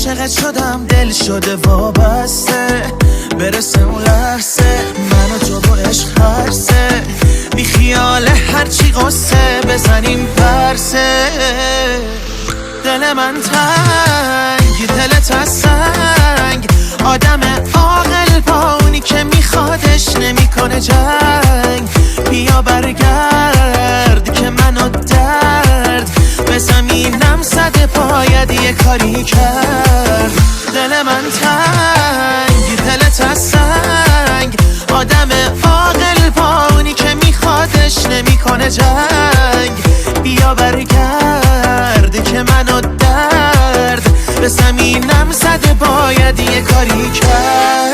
عاشقت شدم، دل شده وابسته، برسه اون لحظه من و تو با عشق هرسه، بی خیال هرچی قصه بزنیم پرسه. دل من تنگ، دلت از سنگ، آدم عاقل با اونی که میخوادش نمیکنه جنگ. بیا برگرد که منو درد به زمینم زده، باید یه کاری کرد. دل من تنگ، دلت از سنگ، آدم عاقل با اونی که میخوادش نمیکنه جنگ. بیا برگرد که منو درد به زمینم زده، باید یه کاری کرد.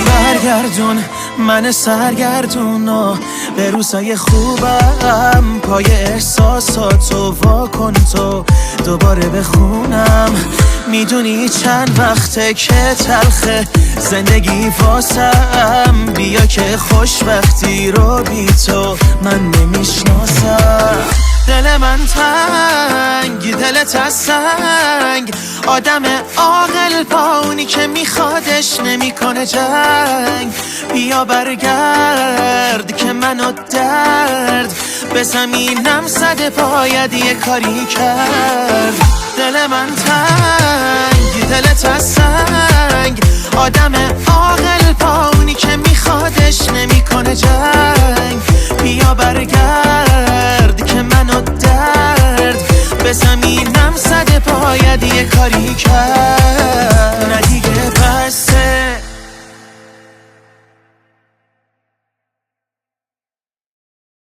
برگردون من سرگردونو به روزای خوبم، پای احساساتو وا کن تو دوباره بخونم. میدونی چند وقته که تلخه زندگی واسم، بیا که خوشبختی رو بی تو من نمیشناسم. دل من تنگ، دلت از سنگ، آدم عاقل با اونی که میخوادش نمیکنه جنگ. بیا برگرد که منو درد به زمینم زده، باید یه کاری کرد. دل من تنگ، دلت از سنگ، آدم عاقل با اونی که میخوادش نمیکنه جنگ. بیا برگرد که منو درد به زمینم زده، باید یه کاری کرد.